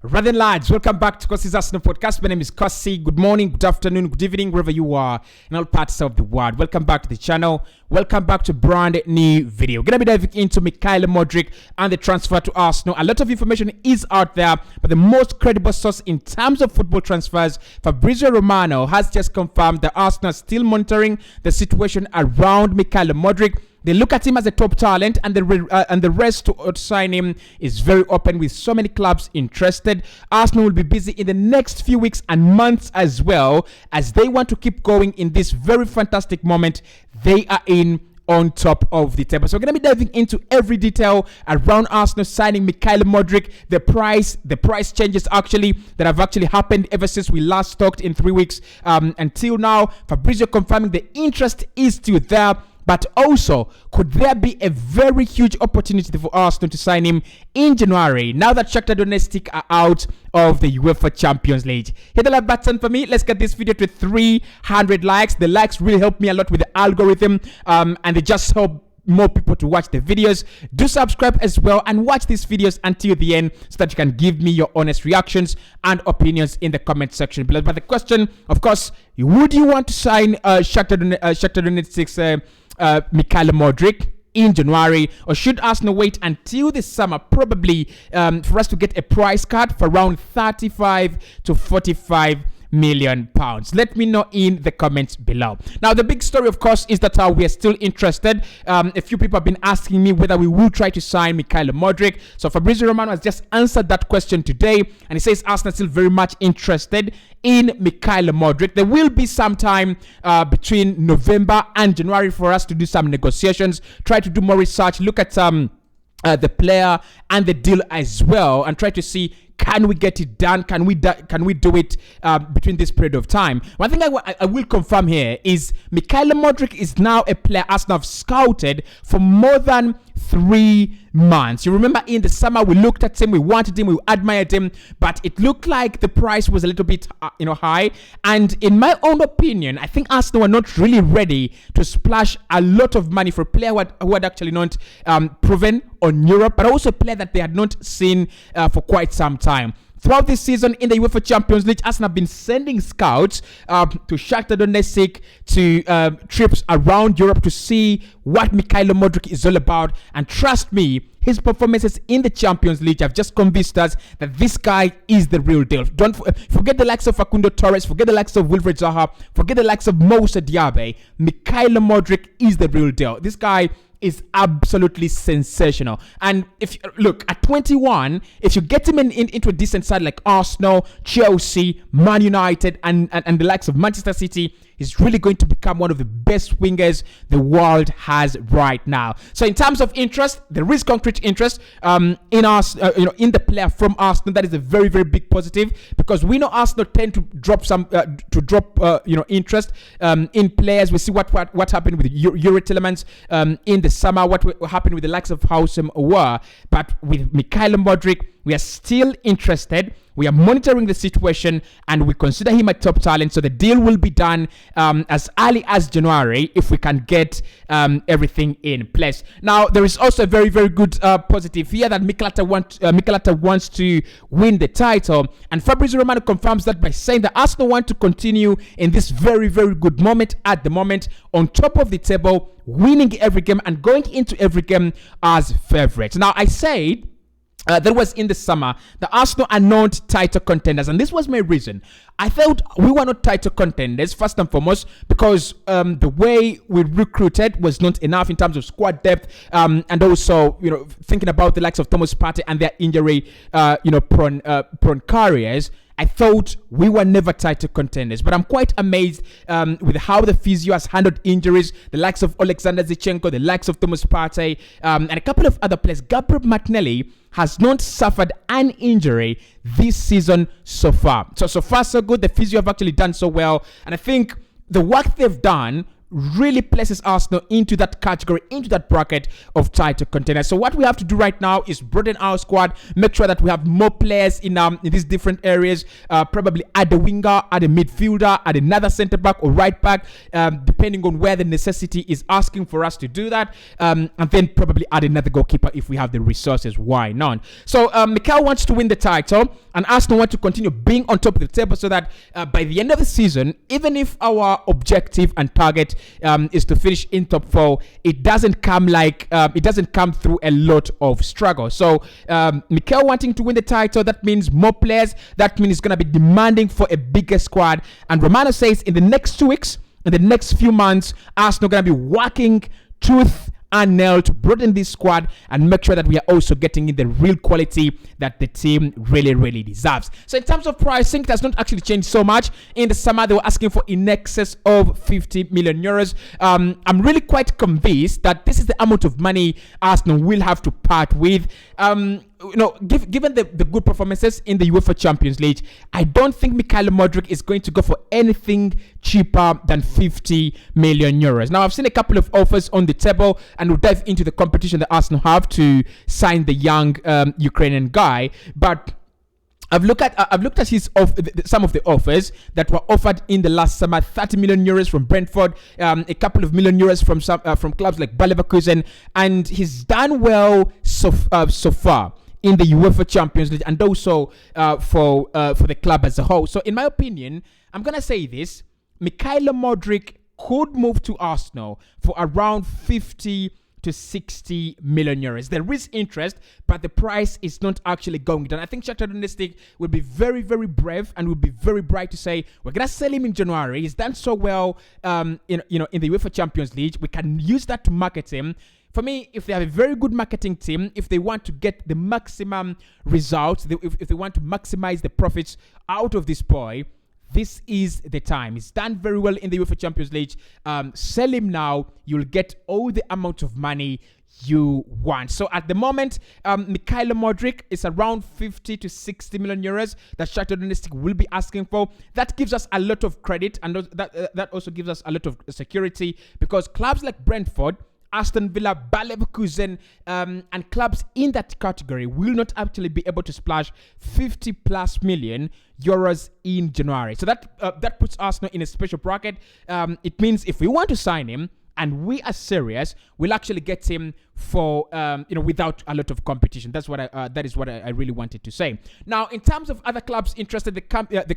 Rather lads, welcome back to Kossi's Arsenal podcast. My name is Kossi. Good morning, good afternoon, good evening, wherever you are in all parts of the world. Welcome back to the channel. Welcome back to a brand new video. Gonna be diving into Mykhaylo Mudryk and the transfer to Arsenal. A lot of information is out there, but the most credible source in terms of football transfers, Fabrizio Romano, has just confirmed that Arsenal are still monitoring the situation around Mykhaylo Mudryk. They look at him as a top talent, and the rest to sign him is very open, with so many clubs interested. Arsenal will be busy in the next few weeks and months as well, as they want to keep going in this very fantastic moment they are in on top of the table. So we're going to be diving into every detail around Arsenal signing Mykhaylo Mudryk, the price changes actually that have actually happened ever since we last talked in 3 weeks until now. Fabrizio confirming the interest is still there. But also, could there be a very huge opportunity for Arsenal to sign him in January, now that Shakhtar Donetsk are out of the UEFA Champions League? Hit the like button for me. Let's get this video to 300 likes. The likes really help me a lot with the algorithm, and they just help more people to watch the videos. Do subscribe as well and watch these videos until the end so that you can give me your honest reactions and opinions in the comment section below. But the question, of course, would you want to sign Shakhtar Donetsk's Mykhaylo Mudryk in January, or should Arsenal wait until the summer, probably for us to get a price cut for around 35 to 45 million pounds? Let me know in the comments below. Now, the big story, of course, is that we are still interested. A few people have been asking me whether we will try to sign Mykhaylo Mudryk. So Fabrizio Romano has just answered that question today, and he says Arsenal is still very much interested in Mykhaylo Mudryk. There will be some time between November and January for us to do some negotiations, try to do more research, look at the player and the deal as well, and try to see, can we get it done? Can we do it between this period of time? One thing I will confirm here is Mykhaylo Mudryk is now a player Arsenal have scouted for more than 3 months. You remember in the summer we looked at him, we wanted him, we admired him, but it looked like the price was a little bit high. And in my own opinion, I think Arsenal were not really ready to splash a lot of money for a player who had actually not proven on Europe, but also a player that they had not seen for quite some time. Throughout this season in the UEFA Champions League, Arsenal have been sending scouts to Shakhtar Donetsk, to trips around Europe to see what Mykhaylo Mudryk is all about. And trust me, his performances in the Champions League have just convinced us that this guy is the real deal. Don't forget the likes of Facundo Torres, forget the likes of Wilfried Zaha, forget the likes of Moussa Diaby. Mykhaylo Mudryk is the real deal. This guy is absolutely sensational. And if look at 21, if you get him into a decent side like Arsenal, Chelsea, Man United, and the likes of Manchester City, he's really going to become one of the best wingers the world has right now. So in terms of interest, there is concrete interest in us, in the player from Arsenal. That is a very, very big positive, because we know Arsenal tend to drop interest in players. We see what happened with Yuri Tillemans in the summer, what happened with the likes of Houssem Aouar. But with Mykhaylo Mudryk, we are still interested. We are monitoring the situation, and we consider him a top talent. So the deal will be done as early as January if we can get everything in place. Now, there is also a very, very good positive here that Mykhaylo wants to win the title. And Fabrizio Romano confirms that by saying that Arsenal want to continue in this very, very good moment at the moment, on top of the table, winning every game and going into every game as favourites. Now, I said that was in the summer, the Arsenal are not title contenders, and this was my reason. I felt we were not title contenders, first and foremost, because the way we recruited was not enough in terms of squad depth, and also, thinking about the likes of Thomas Partey and their injury, prone carriers. I thought we were never title contenders, but I'm quite amazed with how the physio has handled injuries, the likes of Alexander Zinchenko, the likes of Thomas Partey, and a couple of other players. Gabriel Martinelli has not suffered an injury this season so far. So far, so good. The physio have actually done so well, and I think the work they've done really places Arsenal into that category, into that bracket of title contenders. So what we have to do right now is broaden our squad, make sure that we have more players in these different areas, probably add a winger, add a midfielder, add another centre back or right back, depending on where the necessity is asking for us to do that, and then probably add another goalkeeper if we have the resources. Why not? So Mykhaylo wants to win the title, and Arsenal want to continue being on top of the table so that by the end of the season, even if our objective and target is to finish in top 4, it doesn't come through a lot of struggle. So Mykhaylo wanting to win the title, that means more players, that means it's going to be demanding for a bigger squad. And Romano says in the next 2 weeks, in the next few months, Arsenal going to be working tooth and nail to broaden this squad and make sure that we are also getting in the real quality that the team really deserves. So in terms of pricing, it has not actually changed so much. In the summer, they were asking for in excess of 50 million euros. I'm really quite convinced that this is the amount of money Arsenal will have to part with. Given the good performances in the UEFA Champions League, I don't think Mykhaylo Mudryk is going to go for anything cheaper than 50 million euros. Now, I've seen a couple of offers on the table, and we'll dive into the competition that Arsenal have to sign the young Ukrainian guy. But I've looked at some of the offers that were offered in the last summer. 30 million euros from Brentford, a couple of million euros from clubs like Bayer Leverkusen, and he's done well so far in the UEFA Champions League and also for the club as a whole. So in my opinion, I'm gonna say this: Mykhaylo Mudryk could move to Arsenal for around 50 to 60 million euros. There is interest, but the price is not actually going down. I think Shakhtar Donetsk will be very brave and will be very bright to say, we're gonna sell him in January. He's done so well in the UEFA Champions League. We can use that to market him. For me, if they have a very good marketing team, if they want to get the maximum results, if they want to maximize the profits out of this boy, this is the time. He's done very well in the UEFA Champions League. Sell him now. You'll get all the amount of money you want. So at the moment, Mykhaylo Mudryk is around 50 to 60 million euros that Shakhtar Donetsk will be asking for. That gives us a lot of credit, and that also gives us a lot of security, because clubs like Brentford, Aston Villa, Bayer Leverkusen, and clubs in that category will not actually be able to splash 50 plus million euros in January. So that puts Arsenal in a special bracket. It means if we want to sign him, and we are serious, we'll actually get him for without a lot of competition. That is what I really wanted to say. Now, in terms of other clubs interested, the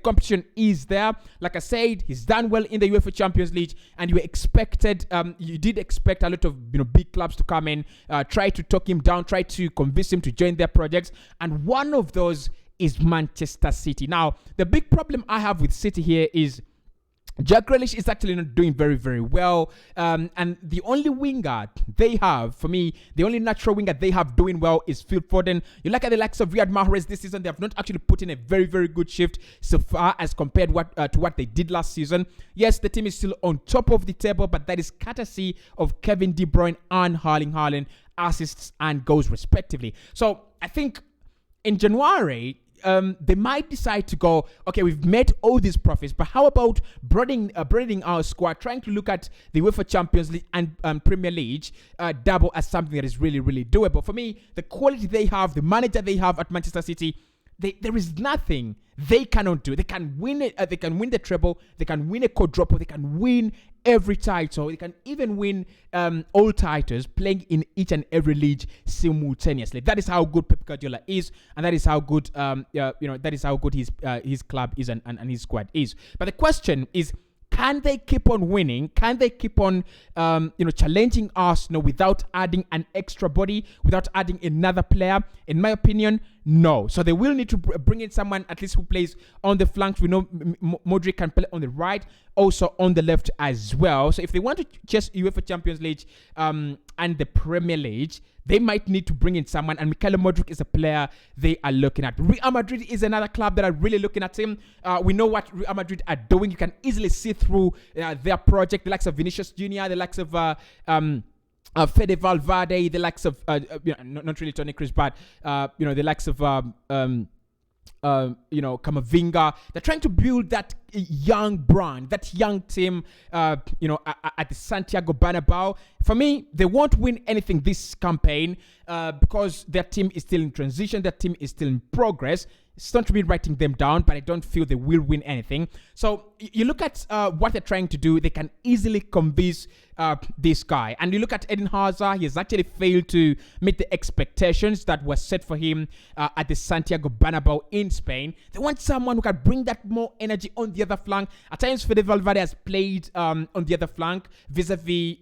competition is there. Like I said, he's done well in the UEFA Champions League, and you did expect a lot of big clubs to come in, try to talk him down, try to convince him to join their projects, and one of those is Manchester City. Now, the big problem I have with City here is Jack Grealish is actually not doing very well, and the only winger they have, for me, the only natural winger they have doing well is Phil Foden. You look at the likes of Riyad Mahrez this season; they have not actually put in a very good shift so far as compared to what they did last season. Yes, the team is still on top of the table, but that is courtesy of Kevin De Bruyne and Erling Haaland, assists and goals respectively. So I think in January, they might decide to go, okay, we've made all these profits, but how about broadening our squad, trying to look at the UEFA Champions League and Premier League double as something that is really doable. For me, the quality they have, the manager they have at Manchester City, there is nothing they cannot do. They can win it. They can win the treble. They can win a quadruple. They can win every title. They can even win all titles, playing in each and every league simultaneously. That is how good Pep Guardiola is, and that is how good that is how good his club is and his squad is. But the question is, can they keep on winning? Can they keep on, challenging Arsenal without adding an extra body, without adding another player? In my opinion, no. So they will need to bring in someone at least who plays on the flanks. We know Mudryk can play on the right, also on the left as well. So if they want to chase UEFA Champions League and the Premier League, they might need to bring in someone, and Mykhaylo Mudryk is a player they are looking at. Real Madrid is another club that are really looking at him. We know what Real Madrid are doing. You can easily see through their project, the likes of Vinicius Jr., the likes of Fede Valverde, the likes of not really Toni Kroos, but the likes of Kamavinga. They're trying to build that young brand, that young team, at the Santiago Bernabeu. For me, they won't win anything this campaign because their team is still in transition. Their team is still in progress. It's not really writing them down, but I don't feel they will win anything. So you look at what they're trying to do. They can easily convince this guy. And you look at Eden Hazard. He has actually failed to meet the expectations that were set for him at the Santiago Bernabeu in Spain. They want someone who can bring that more energy on the other flank. At times, Fede Valverde has played on the other flank vis-a-vis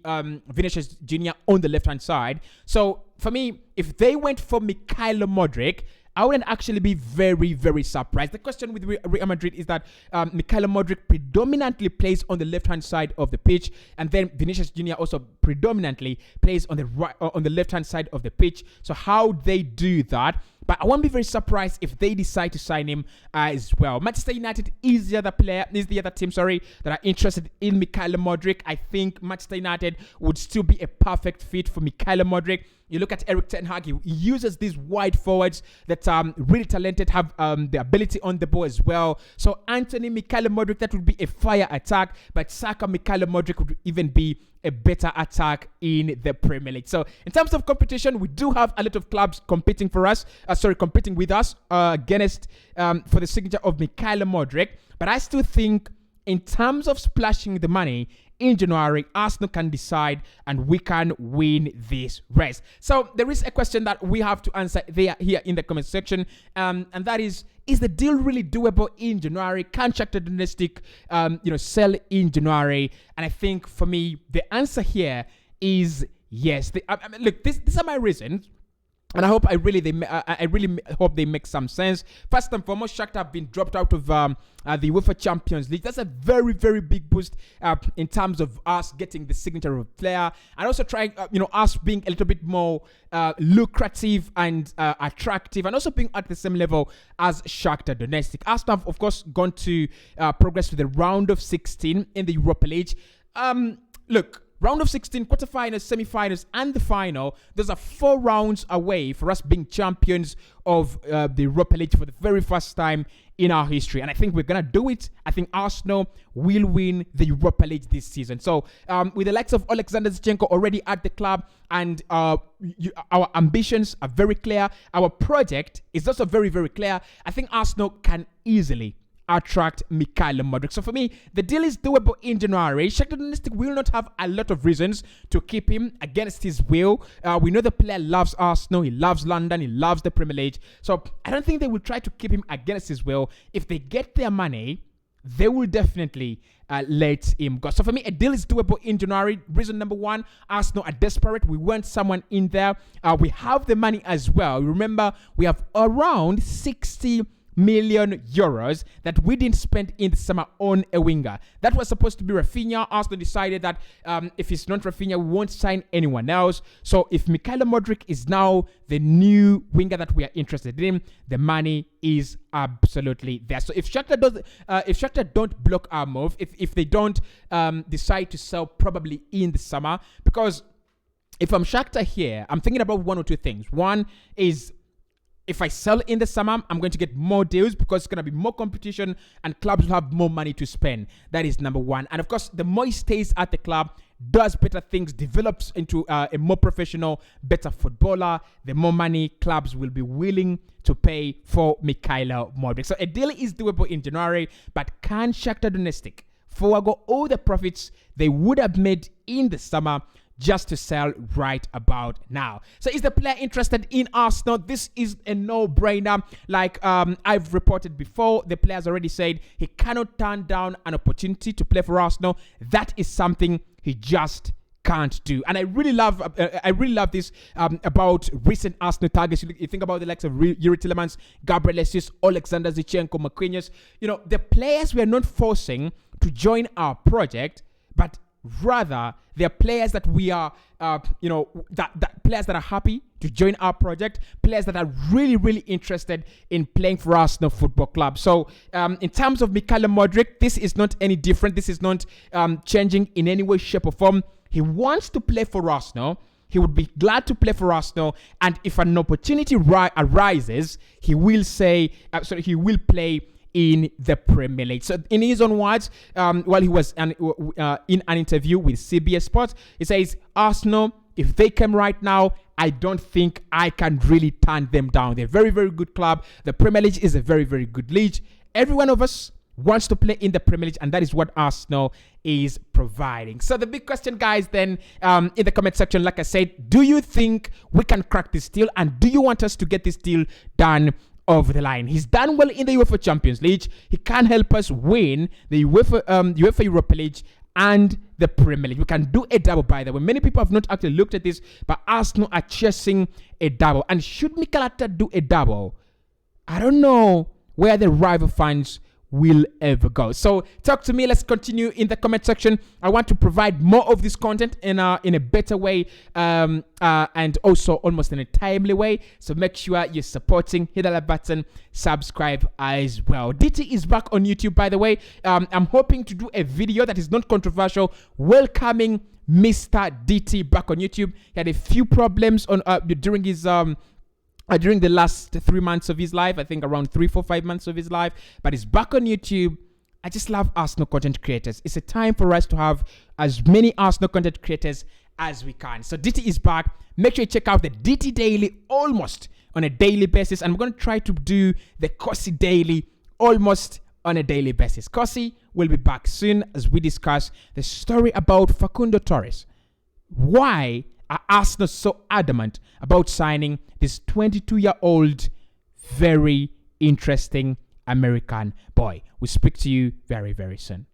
Vinicius Jr. on the left-hand side. So for me, if they went for Mykhaylo Mudryk, I wouldn't actually be very, very surprised. The question with Real Madrid is that Mykhaylo Mudryk predominantly plays on the left-hand side of the pitch, and then Vinicius Jr. also predominantly plays on the left-hand side of the pitch. So how they do that? But I won't be very surprised if they decide to sign him as well. Manchester United is the other team, that are interested in Mykhaylo Mudryk. I think Manchester United would still be a perfect fit for Mykhaylo Mudryk. You look at Erik ten Hag, he uses these wide forwards that really talented, have the ability on the ball as well. So Anthony, Mykhaylo Mudryk, that would be a fire attack. But Saka, Mykhaylo Mudryk would even be a better attack in the Premier League. So in terms of competition, we do have a lot of clubs competing with us against for the signature of Mykhaylo Mudryk. But I still think in terms of splashing the money in January, Arsenal can decide and we can win this race. So there is a question that we have to answer here in the comment section, and that is the deal really doable in January? Can Shakhtar Donetsk sell in January? And I think for me, the answer here is yes. Look, these are my reasons. And I really hope they make some sense. First and foremost, Shakhtar have been dropped out of the UEFA Champions League. That's a very, very big boost in terms of us getting the signature of a player, and also trying, us being a little bit more lucrative and attractive, and also being at the same level as Shakhtar Donetsk. Arsenal have, of course, gone to progress to the round of 16 in the Europa League. Look. Round of 16, quarterfinals, semi-finals, and the final. Those are 4 rounds away for us being champions of the Europa League for the very first time in our history. And I think we're going to do it. I think Arsenal will win the Europa League this season. So with the likes of Alexander Zinchenko already at the club, and our ambitions are very clear. Our project is also very, very clear. I think Arsenal can easily attract Mykhaylo Mudryk. So for me, the deal is doable in January. Shakhtar Donetsk will not have a lot of reasons to keep him against his will. We know the player loves Arsenal, he loves London, he loves the Premier League. So I don't think they will try to keep him against his will. If they get their money, they will definitely let him go. So for me, a deal is doable in January. Reason number 1, Arsenal are desperate. We want someone in there. We have the money as well. Remember, we have around 60 million euros that we didn't spend in the summer on a winger. That was supposed to be Rafinha. Arsenal decided that if it's not Rafinha, we won't sign anyone else. So if Mykhaylo Mudryk is now the new winger that we are interested in, the money is absolutely there. So if Shakhtar don't block our move, if they don't decide to sell probably in the summer, because if I'm Shakhtar here, I'm thinking about 1 or 2 things. One is, if I sell in the summer, I'm going to get more deals because it's going to be more competition and clubs will have more money to spend. That is number 1. And of course, the more he stays at the club, does better things, develops into a more professional, better footballer, the more money clubs will be willing to pay for Mykhaylo Mudryk. So a deal is doable in January, but can Shakhtar Donetsk forego all the profits they would have made in the summer just to sell right about now? So is the player interested in Arsenal? This is a no-brainer. Like I've reported before, the player's already said he cannot turn down an opportunity to play for Arsenal. That is something he just can't do. And I really love this about recent Arsenal targets. You think about the likes of Yuri Tillemans, Gabriel Jesus, Alexander Zinchenko, Marquinhos. The players we are not forcing to join our project, but rather they're players that we are players that are happy to join our project, players that are really, really interested in playing for Arsenal Football Club. So in terms of Mykhaylo Mudryk, this is not any different. This is not changing in any way, shape or form. He wants to play for Arsenal. he would be glad to play for Arsenal, and if an opportunity arises, he will he will play in the Premier League. So in his own words, while he was in an interview with CBS Sports, he says, Arsenal, if they came right now, I don't think I can really turn them down. They're a very, very good club. The Premier League is a very, very good league. Every one of us wants to play in the Premier League, and that is what Arsenal is providing. So the big question, guys, then in the comment section, like I said, do you think we can crack this deal, and do you want us to get this deal done over the line? He's done well in the UEFA Champions League. He can help us win the UEFA Europa League and the Premier League. We can do a double, by the way. Many people have not actually looked at this, but Arsenal are chasing a double. And should Mykhaylo do a double, I don't know where the rival fans will ever go. So talk to me. Let's continue in the comment section. I want to provide more of this content in a better way, and also almost in a timely way. So make sure you're supporting, hit that like button, subscribe as well. DT is back on YouTube, by the way. I'm hoping to do a video that is not controversial, welcoming Mr. DT back on YouTube. He had a few problems on during his during the last 3 months of his life, I think around 3, 4, 5 months of his life, but he's back on YouTube. I just love Arsenal content creators. It's a time for us to have as many Arsenal content creators as we can. So DT is back. Make sure you check out the DT Daily almost on a daily basis. And we're going to try to do the Kossi Daily almost on a daily basis. Kossi will be back soon as we discuss the story about Facundo Torres. Why are Arsenal so adamant about signing this 22-year-old, very interesting American boy? We'll speak to you very, very soon.